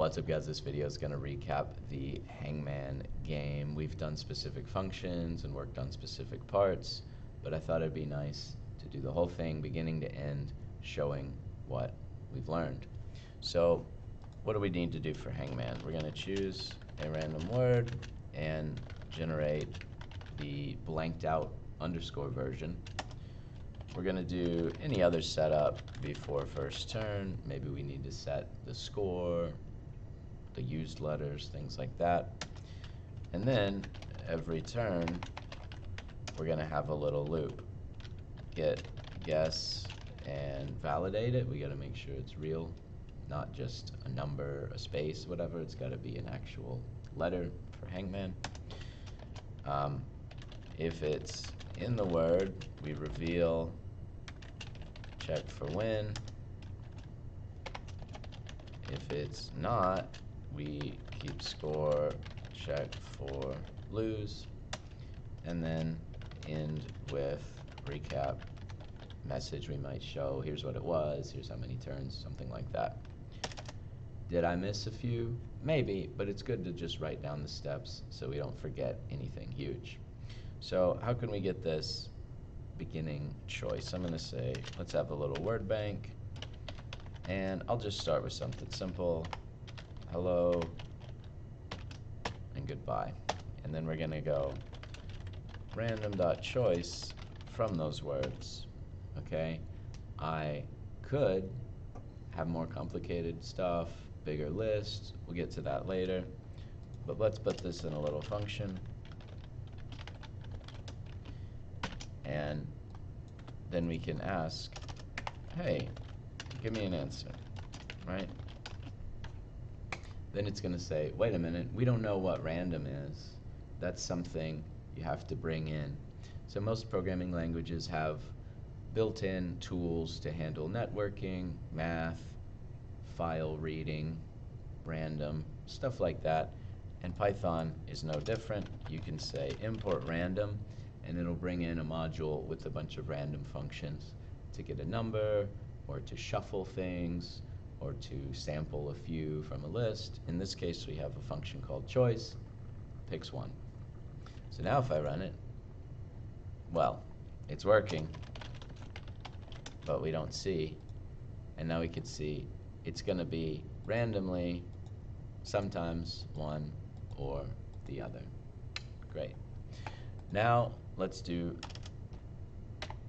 What's up, guys? This video is going to recap the Hangman game. We've done specific functions and worked on specific parts, but I thought it'd be nice to do the whole thing beginning to end, showing what we've learned. So what do we need to do for Hangman? We're going to choose a random word and generate the blanked out underscore version. We're going to do any other setup before first turn. Maybe we need to set the score, the used letters, things like that. And then every turn, we're going to have a little loop. Get, guess, and validate it. We got to make sure it's real, not just a number, a space, whatever. It's got to be an actual letter for Hangman. If it's in the word, we reveal, check for win. If it's not, we keep score, check for lose, and then end with recap message. We might show, here's what it was, here's how many turns, something like that. Did I miss a few? Maybe, but it's good to just write down the steps so we don't forget anything huge. So how can we get this beginning choice? I'm going to say, let's have a little word bank, and I'll just start with something simple. Hello and goodbye. And then we're going to go random.choice from those words. Okay? I could have more complicated stuff, bigger lists. We'll get to that later. But let's put this in a little function. And then we can ask, hey, give me an answer, right? Then it's going to say, wait a minute, we don't know what random is. That's something you have to bring in. So most programming languages have built-in tools to handle networking, math, file reading, random, stuff like that. And Python is no different. You can say import random, and it'll bring in a module with a bunch of random functions to get a number, or to shuffle things, or to sample a few from a list. In this case, we have a function called choice, picks one. So now if I run it, well, it's working, but we don't see. And now we can see it's going to be randomly, sometimes one or the other. Great. Now let's do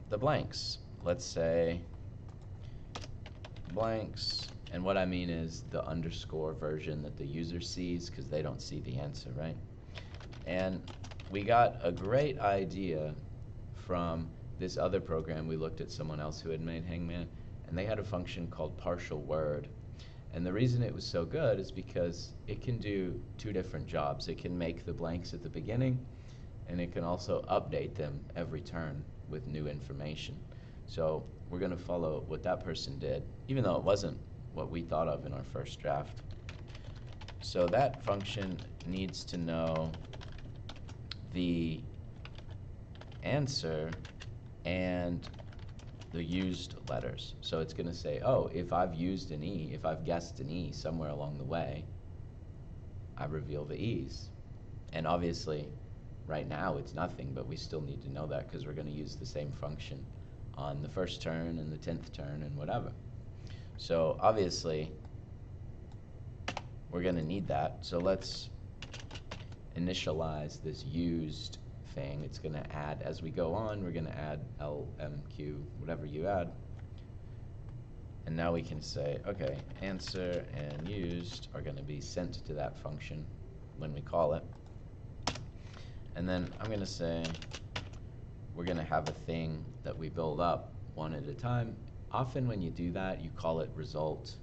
the blanks. Let's say blanks, and what I mean is the underscore version that the user sees, because they don't see the answer, right? And we got a great idea from this other program. We looked at someone else who had made Hangman, and they had a function called partial word. And the reason it was so good is because it can do two different jobs. It can make the blanks at the beginning, and it can also update them every turn with new information. So we're going to follow what that person did, even though it wasn't what we thought of in our first draft. So that function needs to know the answer and the used letters. So it's going to say, oh, if I've used an E, if I've guessed an E somewhere along the way, I reveal the E's. And obviously, right now it's nothing, but we still need to know that because we're going to use the same function on the first turn and the 10th turn and whatever. So obviously, we're going to need that. So let's initialize this used thing. It's going to add, as we go on, we're going to add LMQ, whatever you add. And now we can say, okay, answer and used are going to be sent to that function when we call it. And then I'm going to say we're going to have a thing that we build up one at a time. Often when you do that, you call it result,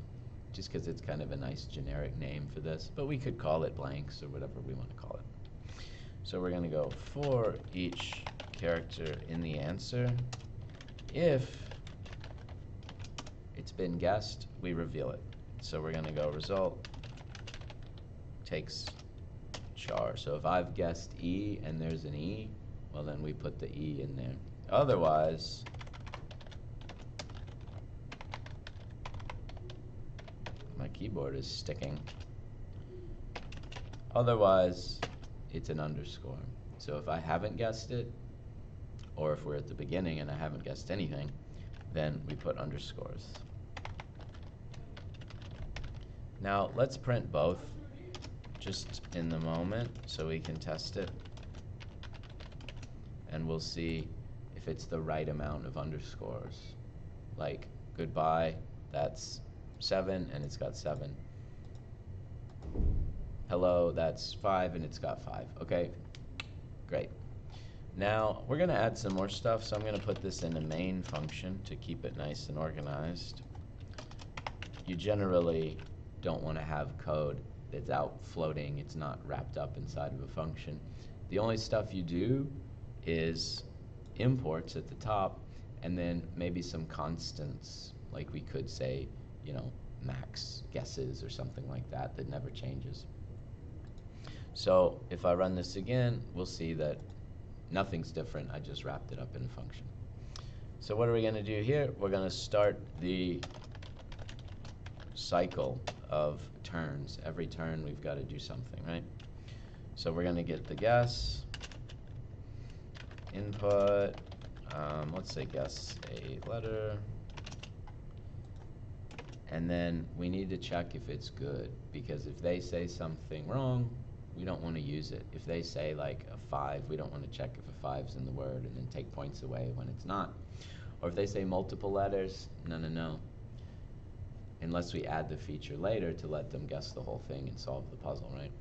just because it's kind of a nice generic name for this. But we could call it blanks or whatever we want to call it. So we're going to go for each character in the answer. If it's been guessed, we reveal it. So we're going to go result takes char. So if I've guessed E and there's an E, well then we put the E in there. Otherwise, my keyboard is sticking. Otherwise, it's an underscore. So if I haven't guessed it, or if we're at the beginning and I haven't guessed anything, then we put underscores. Now let's print both just in the moment so we can test it. And we'll see if it's the right amount of underscores. Like goodbye, that's 7 and it's got 7. Hello, that's 5 and it's got 5. Okay, great. Now we're going to add some more stuff, so I'm going to put this in a main function to keep it nice and organized. You generally don't want to have code that's out floating, it's not wrapped up inside of a function. The only stuff you do is imports at the top, and then maybe some constants, like we could say, you know, max guesses or something like that that never changes. So if I run this again, we'll see that nothing's different. I just wrapped it up in a function. So what are we going to do here? We're going to start the cycle of turns. Every turn we've got to do something, right? So we're going to get the guess, input, let's say guess a letter, and then we need to check if it's good, because if they say something wrong, we don't want to use it. If they say like a 5, we don't want to check if a 5's in the word and then take points away when it's not. Or if they say multiple letters, no. Unless we add the feature later to let them guess the whole thing and solve the puzzle, right?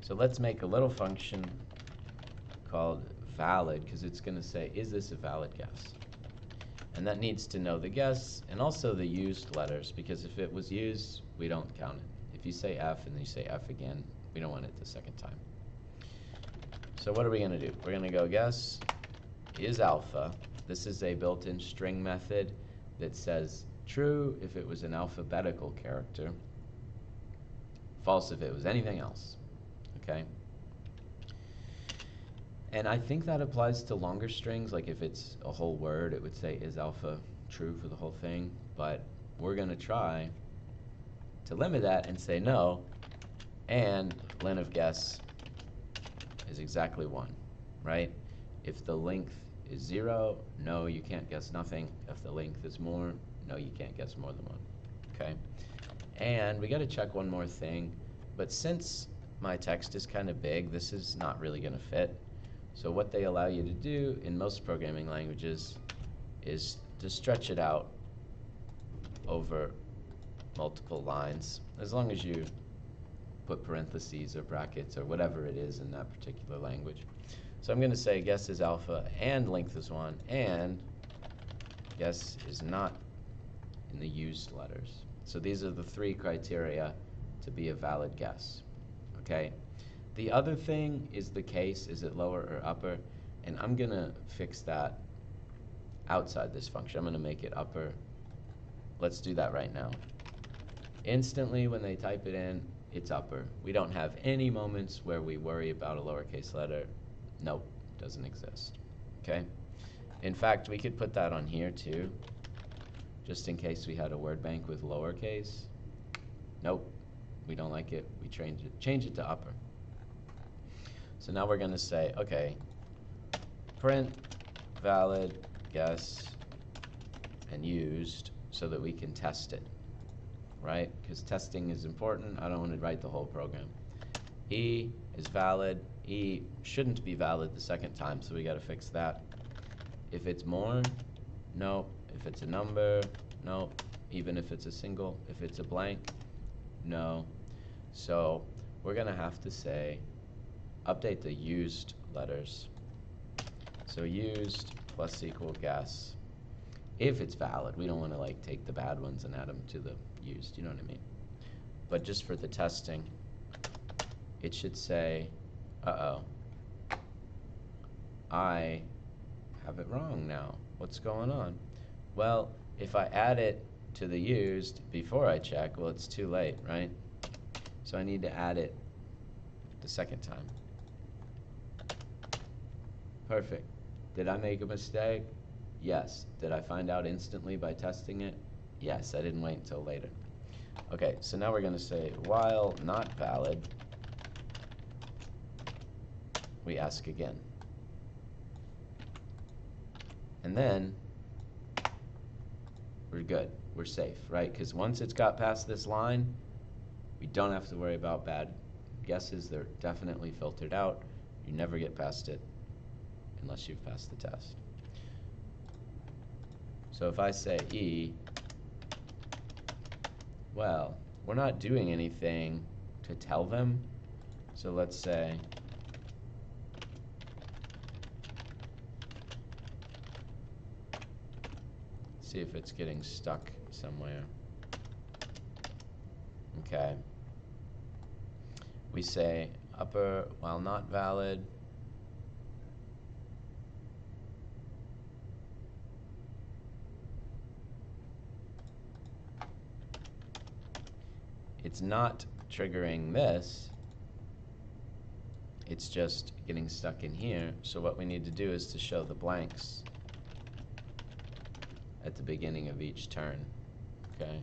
So let's make a little function called valid, because it's going to say, is this a valid guess? And that needs to know the guess and also the used letters, because if it was used, we don't count it. If you say F and then you say F again, we don't want it the second time. So what are we going to do? We're going to go guess is alpha. This is a built-in string method that says true if it was an alphabetical character, false if it was anything else. Okay? And I think that applies to longer strings, like if it's a whole word, it would say is alpha true for the whole thing, but we're going to try to limit that and say no, and len of guess is exactly 1, right? If the length is 0, no, you can't guess nothing. If the length is more, no, you can't guess more than 1, okay? And we got to check one more thing, but since my text is kind of big, this is not really going to fit. So what they allow you to do in most programming languages is to stretch it out over multiple lines, as long as you put parentheses or brackets or whatever it is in that particular language. So I'm going to say guess is alpha and length is 1 and guess is not in the used letters. So these are the 3 criteria to be a valid guess, okay? The other thing is the case, is it lower or upper? And I'm going to fix that outside this function. I'm going to make it upper. Let's do that right now. Instantly when they type it in, it's upper. We don't have any moments where we worry about a lowercase letter. Nope, doesn't exist, okay? In fact, we could put that on here too, just in case we had a word bank with lowercase. Nope, we don't like it. We change it to upper. So now we're going to say, okay, print valid guess and used so that we can test it, right? Because testing is important. I don't want to write the whole program. E is valid. E shouldn't be valid the second time, so we got to fix that. If it's more, no. If it's a number, no. Even if it's a single. If it's a blank, no. So we're going to have to say, update the used letters. So used plus equal guess. If it's valid, we don't want to like take the bad ones and add them to the used, you know what I mean? But just for the testing, it should say, uh-oh, I have it wrong now. What's going on? Well, if I add it to the used before I check, well, it's too late, right? So I need to add it the second time. Perfect. Did I make a mistake? Yes. Did I find out instantly by testing it? Yes, I didn't wait until later. Okay, so now we're going to say while not valid, we ask again. And then we're good. We're safe, right? Because once it's got past this line, we don't have to worry about bad guesses. They're definitely filtered out. You never get past it unless you've passed the test. So if I say E, well, we're not doing anything to tell them. So let's say see if it's getting stuck somewhere. Okay. We say upper while not valid. It's not triggering this. It's just getting stuck in here. So what we need to do is to show the blanks at the beginning of each turn, okay?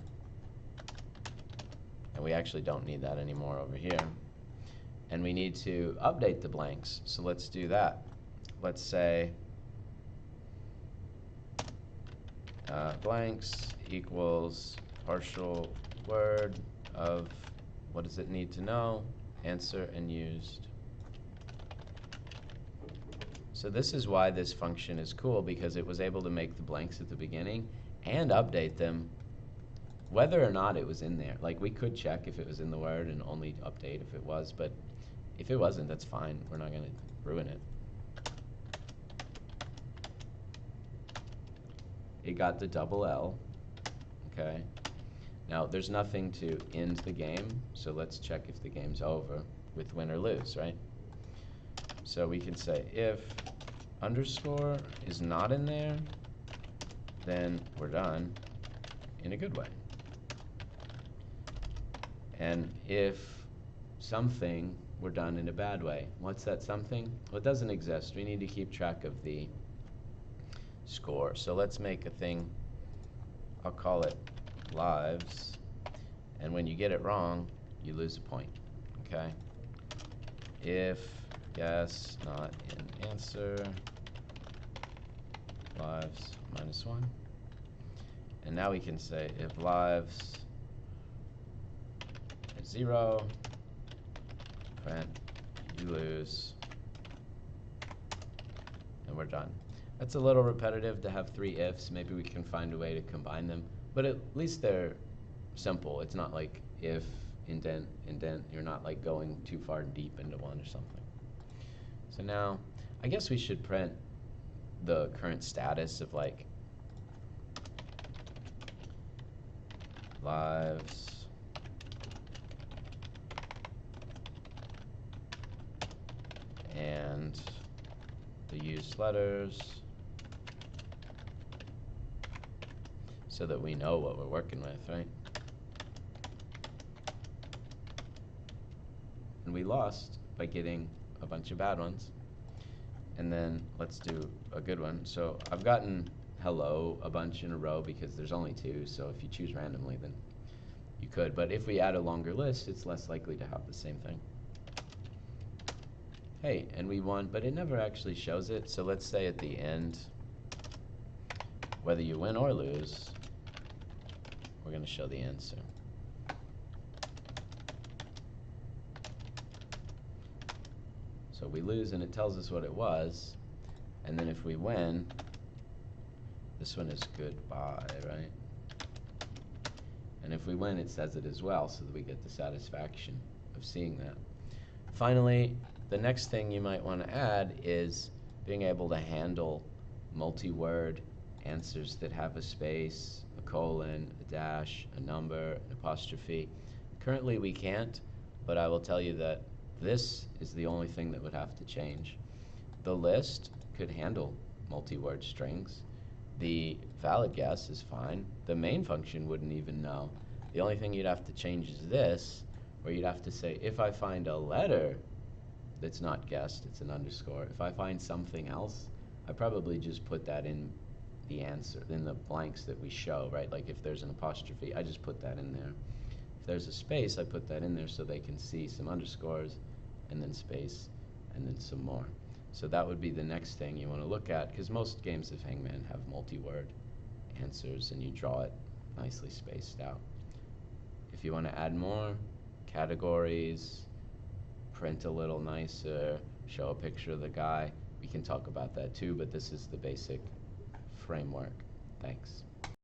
And we actually don't need that anymore over here. And we need to update the blanks, so let's do that. Let's say blanks equals partial word of what does it need to know, answer and used. So this is why this function is cool, because it was able to make the blanks at the beginning and update them whether or not it was in there. Like, we could check if it was in the word and only update if it was, but if it wasn't, that's fine. We're not going to ruin it. It got the double L, okay? Now, there's nothing to end the game, so let's check if the game's over with win or lose, right? So we can say if underscore is not in there, then we're done in a good way. And if something, we're done in a bad way. What's that something? Well, it doesn't exist. We need to keep track of the score. So let's make a thing, I'll call it lives. And when you get it wrong, you lose a point, okay? If yes, not in answer, lives -1. And now we can say if lives is 0, print, you lose, and we're done. That's a little repetitive to have 3 ifs. Maybe we can find a way to combine them, but at least they're simple. It's not like if, indent, indent. You're not like going too far deep into one or something. So now, I guess we should print the current status of like lives and the used letters so that we know what we're working with, right? And we lost by getting a bunch of bad ones. And then let's do a good one. So I've gotten hello a bunch in a row because there's only 2, so if you choose randomly, then you could. But if we add a longer list, it's less likely to have the same thing. Hey, and we won, but it never actually shows it. So let's say at the end, whether you win or lose, we're going to show the answer. So we lose and it tells us what it was, and then if we win, this one is goodbye, right? And if we win, it says it as well, so that we get the satisfaction of seeing that. Finally, the next thing you might want to add is being able to handle multi-word answers that have a space, a colon, a dash, a number, an apostrophe. Currently we can't, but I will tell you that this is the only thing that would have to change. The list could handle multi-word strings. The valid guess is fine. The main function wouldn't even know. The only thing you'd have to change is this, where you'd have to say, if I find a letter that's not guessed, it's an underscore. If I find something else, I probably just put that in the answer, in the blanks that we show, right? Like if there's an apostrophe, I just put that in there. If there's a space, I put that in there so they can see some underscores and then space and then some more. So that would be the next thing you want to look at, because most games of Hangman have multi-word answers, and you draw it nicely spaced out. If you want to add more categories, print a little nicer, show a picture of the guy, we can talk about that too, but this is the basic framework. Thanks.